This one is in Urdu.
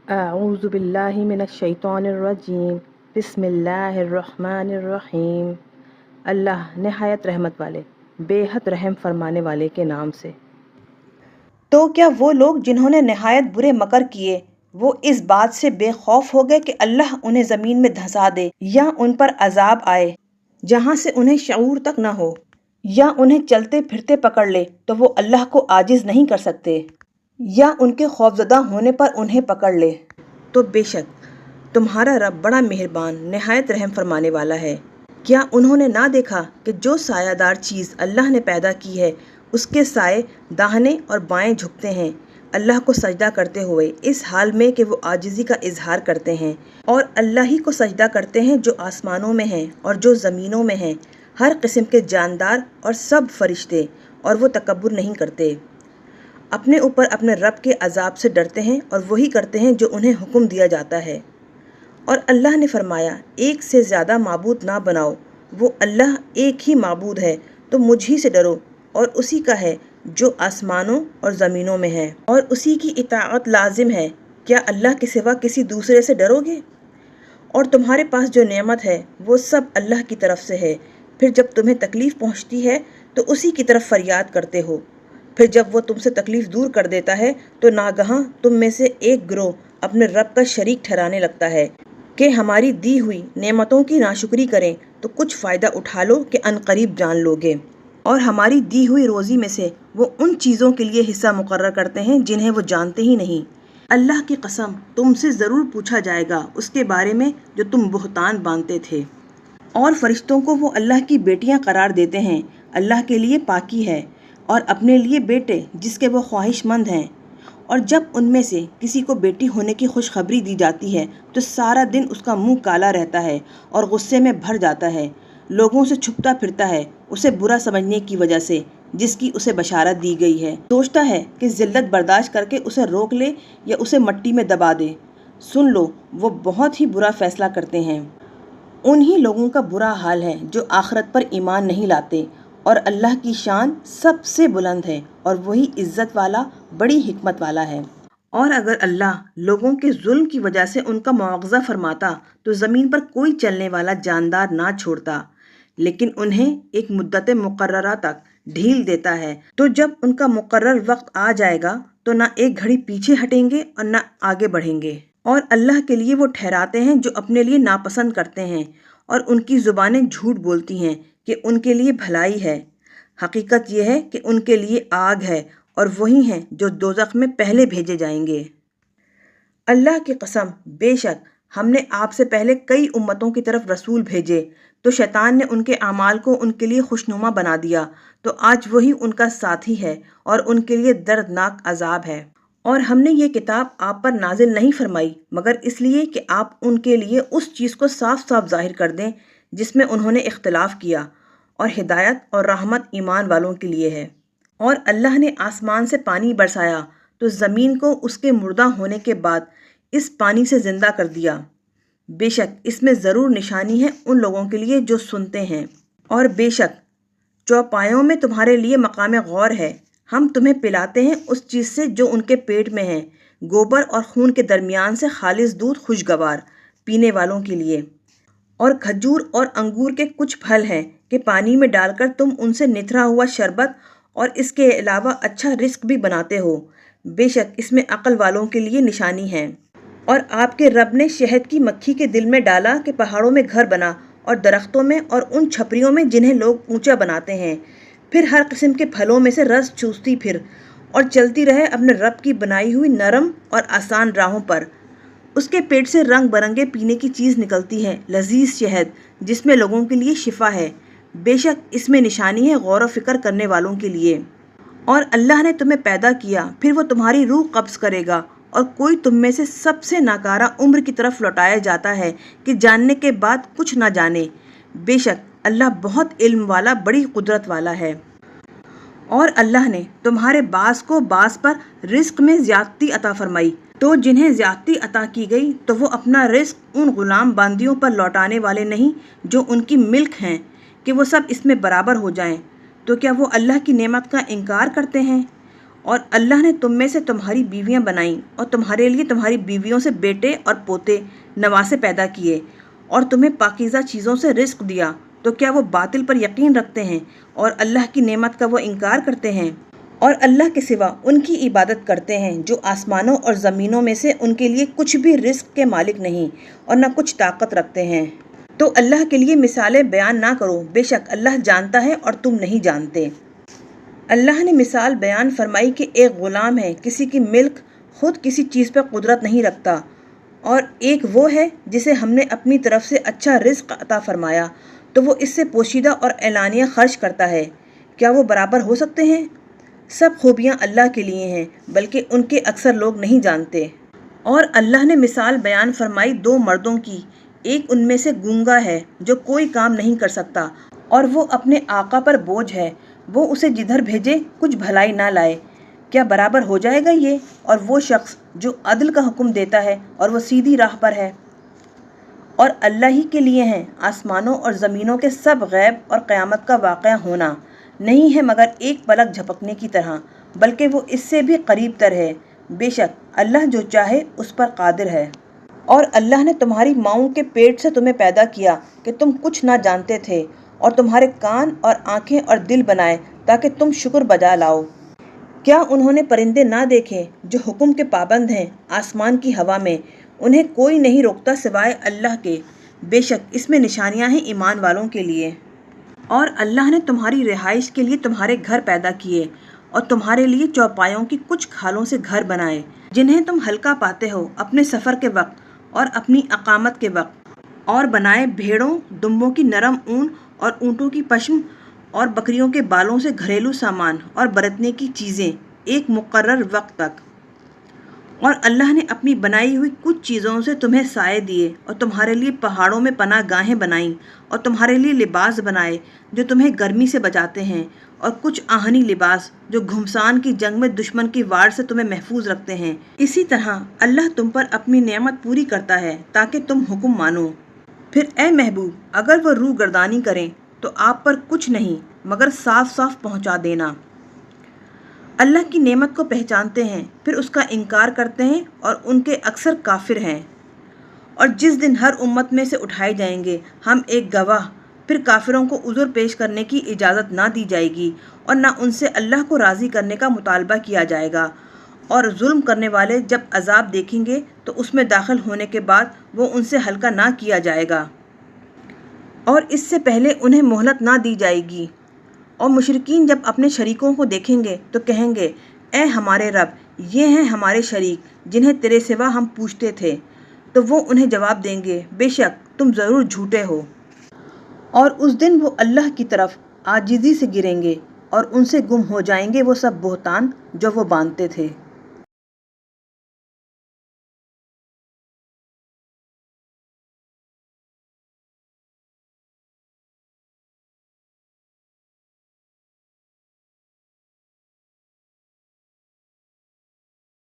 اعوذ باللہ من الشیطان الرجیم بسم اللہ الرحمن الرحیم۔ اللہ نہایت رحمت والے بے حد رحم فرمانے والے کے نام سے۔ تو کیا وہ لوگ جنہوں نے نہایت برے مکر کیے وہ اس بات سے بے خوف ہو گئے کہ اللہ انہیں زمین میں دھسا دے یا ان پر عذاب آئے جہاں سے انہیں شعور تک نہ ہو، یا انہیں چلتے پھرتے پکڑ لے تو وہ اللہ کو عاجز نہیں کر سکتے، یا ان کے خوفزدہ ہونے پر انہیں پکڑ لے؟ تو بے شک تمہارا رب بڑا مہربان نہایت رحم فرمانے والا ہے۔ کیا انہوں نے نہ دیکھا کہ جو سایہ دار چیز اللہ نے پیدا کی ہے اس کے سائے داہنے اور بائیں جھکتے ہیں اللہ کو سجدہ کرتے ہوئے، اس حال میں کہ وہ عاجزی کا اظہار کرتے ہیں، اور اللہ ہی کو سجدہ کرتے ہیں جو آسمانوں میں ہیں اور جو زمینوں میں ہیں، ہر قسم کے جاندار اور سب فرشتے، اور وہ تکبر نہیں کرتے، اپنے اوپر اپنے رب کے عذاب سے ڈرتے ہیں اور وہی کرتے ہیں جو انہیں حکم دیا جاتا ہے۔ اور اللہ نے فرمایا ایک سے زیادہ معبود نہ بناؤ، وہ اللہ ایک ہی معبود ہے، تو مجھ ہی سے ڈرو، اور اسی کا ہے جو آسمانوں اور زمینوں میں ہے، اور اسی کی اطاعت لازم ہے۔ کیا اللہ کے سوا کسی دوسرے سے ڈرو گے؟ اور تمہارے پاس جو نعمت ہے وہ سب اللہ کی طرف سے ہے، پھر جب تمہیں تکلیف پہنچتی ہے تو اسی کی طرف فریاد کرتے ہو، پھر جب وہ تم سے تکلیف دور کر دیتا ہے تو ناگہاں تم میں سے ایک گروہ اپنے رب کا شریک ٹھہرانے لگتا ہے کہ ہماری دی ہوئی نعمتوں کی ناشکری کریں تو کچھ فائدہ اٹھا لو کہ عنقریب جان لوگے، اور ہماری دی ہوئی روزی میں سے وہ ان چیزوں کے لیے حصہ مقرر کرتے ہیں جنہیں وہ جانتے ہی نہیں۔ اللہ کی قسم تم سے ضرور پوچھا جائے گا اس کے بارے میں جو تم بہتان باندھتے تھے۔ اور فرشتوں کو وہ اللہ کی بیٹیاں قرار دیتے ہیں، اللہ کے لیے پاکی ہے، اور اپنے لیے بیٹے جس کے وہ خواہش مند ہیں، اور جب ان میں سے کسی کو بیٹی ہونے کی خوشخبری دی جاتی ہے تو سارا دن اس کا منہ کالا رہتا ہے اور غصے میں بھر جاتا ہے، لوگوں سے چھپتا پھرتا ہے اسے برا سمجھنے کی وجہ سے جس کی اسے بشارت دی گئی ہے، سوچتا ہے کہ ذلت برداشت کر کے اسے روک لے یا اسے مٹی میں دبا دے۔ سن لو وہ بہت ہی برا فیصلہ کرتے ہیں۔ انہی لوگوں کا برا حال ہے جو آخرت پر ایمان نہیں لاتے، اور اللہ کی شان سب سے بلند ہے اور وہی عزت والا بڑی حکمت والا ہے۔ اور اگر اللہ لوگوں کے ظلم کی وجہ سے ان کا مواخذہ فرماتا تو زمین پر کوئی چلنے والا جاندار نہ چھوڑتا، لیکن انہیں ایک مدت مقررہ تک ڈھیل دیتا ہے، تو جب ان کا مقرر وقت آ جائے گا تو نہ ایک گھڑی پیچھے ہٹیں گے اور نہ آگے بڑھیں گے۔ اور اللہ کے لیے وہ ٹھہراتے ہیں جو اپنے لیے ناپسند کرتے ہیں، اور ان کی زبانیں جھوٹ بولتی ہیں کہ ان کے لیے بھلائی ہے، حقیقت یہ ہے کہ ان کے لیے آگ ہے، اور وہی ہیں جو دوزخ میں پہلے بھیجے جائیں گے۔ اللہ کی قسم بے شک ہم نے آپ سے پہلے کئی امتوں کی طرف رسول بھیجے، تو شیطان نے ان کے اعمال کو ان کے لیے خوشنما بنا دیا، تو آج وہی ان کا ساتھی ہے اور ان کے لیے دردناک عذاب ہے۔ اور ہم نے یہ کتاب آپ پر نازل نہیں فرمائی مگر اس لیے کہ آپ ان کے لیے اس چیز کو صاف صاف ظاہر کر دیں جس میں انہوں نے اختلاف کیا، اور ہدایت اور رحمت ایمان والوں کے لیے ہے۔ اور اللہ نے آسمان سے پانی برسایا تو زمین کو اس کے مردہ ہونے کے بعد اس پانی سے زندہ کر دیا، بے شک اس میں ضرور نشانی ہے ان لوگوں کے لیے جو سنتے ہیں۔ اور بے شک چوپایوں میں تمہارے لیے مقام غور ہے، ہم تمہیں پلاتے ہیں اس چیز سے جو ان کے پیٹ میں ہے، گوبر اور خون کے درمیان سے خالص دودھ خوشگوار پینے والوں کے لیے، اور کھجور اور انگور کے کچھ پھل ہیں کہ پانی میں ڈال کر تم ان سے نتھرا ہوا شربت اور اس کے علاوہ اچھا رزق بھی بناتے ہو، بے شک اس میں عقل والوں کے لیے نشانی ہے۔ اور آپ کے رب نے شہد کی مکھی کے دل میں ڈالا کہ پہاڑوں میں گھر بنا، اور درختوں میں اور ان چھپریوں میں جنہیں لوگ اونچا بناتے ہیں، پھر ہر قسم کے پھلوں میں سے رس چوستی پھر، اور چلتی رہے اپنے رب کی بنائی ہوئی نرم اور آسان راہوں پر۔ اس کے پیٹ سے رنگ برنگے پینے کی چیز نکلتی ہے، لذیذ شہد جس میں لوگوں کے لیے شفا ہے، بے شک اس میں نشانی ہے غور و فکر کرنے والوں کے لیے۔ اور اللہ نے تمہیں پیدا کیا پھر وہ تمہاری روح قبض کرے گا، اور کوئی تم میں سے سب سے ناکارہ عمر کی طرف لوٹایا جاتا ہے کہ جاننے کے بعد کچھ نہ جانے، بے شک اللہ بہت علم والا بڑی قدرت والا ہے۔ اور اللہ نے تمہارے بعض کو بعض پر رزق میں زیادتی عطا فرمائی، تو جنہیں زیادتی عطا کی گئی تو وہ اپنا رزق ان غلام باندیوں پر لوٹانے والے نہیں جو ان کی ملک ہیں کہ وہ سب اس میں برابر ہو جائیں، تو کیا وہ اللہ کی نعمت کا انکار کرتے ہیں؟ اور اللہ نے تم میں سے تمہاری بیویاں بنائیں اور تمہارے لیے تمہاری بیویوں سے بیٹے اور پوتے نواسے پیدا کیے اور تمہیں پاکیزہ چیزوں سے رزق دیا، تو کیا وہ باطل پر یقین رکھتے ہیں اور اللہ کی نعمت کا وہ انکار کرتے ہیں اور اللہ کے سوا ان کی عبادت کرتے ہیں جو آسمانوں اور زمینوں میں سے ان کے لیے کچھ بھی رزق کے مالک نہیں اور نہ کچھ طاقت رکھتے ہیں؟ تو اللہ کے لیے مثالیں بیان نہ کرو، بے شک اللہ جانتا ہے اور تم نہیں جانتے۔ اللہ نے مثال بیان فرمائی کہ ایک غلام ہے، کسی کی ملک، خود کسی چیز پر قدرت نہیں رکھتا، اور ایک وہ ہے جسے ہم نے اپنی طرف سے اچھا رزق عطا فرمایا تو وہ اس سے پوشیدہ اور اعلانیہ خرچ کرتا ہے۔ کیا وہ برابر ہو سکتے ہیں؟ سب خوبیاں اللہ کے لیے ہیں، بلکہ ان کے اکثر لوگ نہیں جانتے۔ اور اللہ نے مثال بیان فرمائی دو مردوں کی، ایک ان میں سے گونگا ہے جو کوئی کام نہیں کر سکتا اور وہ اپنے آقا پر بوجھ ہے، وہ اسے جدھر بھیجے کچھ بھلائی نہ لائے۔ کیا برابر ہو جائے گا یہ اور وہ شخص جو عدل کا حکم دیتا ہے اور وہ سیدھی راہ پر ہے؟ اور اللہ ہی کے لیے ہیں آسمانوں اور زمینوں کے سب غیب اور قیامت کا واقعہ ہونا، نہیں ہے مگر ایک پلک جھپکنے کی طرح، بلکہ وہ اس سے بھی قریب تر ہے۔ بے شک اللہ جو چاہے اس پر قادر ہے۔ اور اللہ نے تمہاری ماؤں کے پیٹ سے تمہیں پیدا کیا کہ تم کچھ نہ جانتے تھے، اور تمہارے کان اور آنکھیں اور دل بنائے تاکہ تم شکر بجا لاؤ۔ کیا انہوں نے پرندے نہ دیکھے جو حکم کے پابند ہیں آسمان کی ہوا میں؟ انہیں کوئی نہیں روکتا سوائے اللہ کے، بے شک اس میں نشانیاں ہیں ایمان والوں کے لیے۔ اور اللہ نے تمہاری رہائش کے لیے تمہارے گھر پیدا کیے اور تمہارے لیے چوپایوں کی کچھ کھالوں سے گھر بنائے جنہیں تم ہلکا پاتے ہو اپنے سفر کے وقت اور اپنی اقامت کے وقت، اور بنائے بھیڑوں دمبوں کی نرم اون اور اونٹوں کی پشم اور بکریوں کے بالوں سے گھریلو سامان اور برتنے کی چیزیں ایک مقرر وقت تک۔ اور اللہ نے اپنی بنائی ہوئی کچھ چیزوں سے تمہیں سائے دیے اور تمہارے لیے پہاڑوں میں پناہ گاہیں بنائیں اور تمہارے لیے لباس بنائے جو تمہیں گرمی سے بچاتے ہیں، اور کچھ آہنی لباس جو گھمسان کی جنگ میں دشمن کی وار سے تمہیں محفوظ رکھتے ہیں۔ اسی طرح اللہ تم پر اپنی نعمت پوری کرتا ہے تاکہ تم حکم مانو۔ پھر اے محبوب اگر وہ روح گردانی کریں تو آپ پر کچھ نہیں مگر صاف صاف پہنچا دینا۔ اللہ کی نعمت کو پہچانتے ہیں پھر اس کا انکار کرتے ہیں اور ان کے اکثر کافر ہیں۔ اور جس دن ہر امت میں سے اٹھائے جائیں گے ہم ایک گواہ، پھر کافروں کو عذر پیش کرنے کی اجازت نہ دی جائے گی اور نہ ان سے اللہ کو راضی کرنے کا مطالبہ کیا جائے گا۔ اور ظلم کرنے والے جب عذاب دیکھیں گے تو اس میں داخل ہونے کے بعد وہ ان سے ہلکا نہ کیا جائے گا اور اس سے پہلے انہیں مہلت نہ دی جائے گی۔ اور مشرکین جب اپنے شریکوں کو دیکھیں گے تو کہیں گے اے ہمارے رب، یہ ہیں ہمارے شریک جنہیں تیرے سوا ہم پوجتے تھے، تو وہ انہیں جواب دیں گے بے شک تم ضرور جھوٹے ہو۔ اور اس دن وہ اللہ کی طرف عاجزی سے گریں گے اور ان سے گم ہو جائیں گے وہ سب بہتان جو وہ باندھتے تھے۔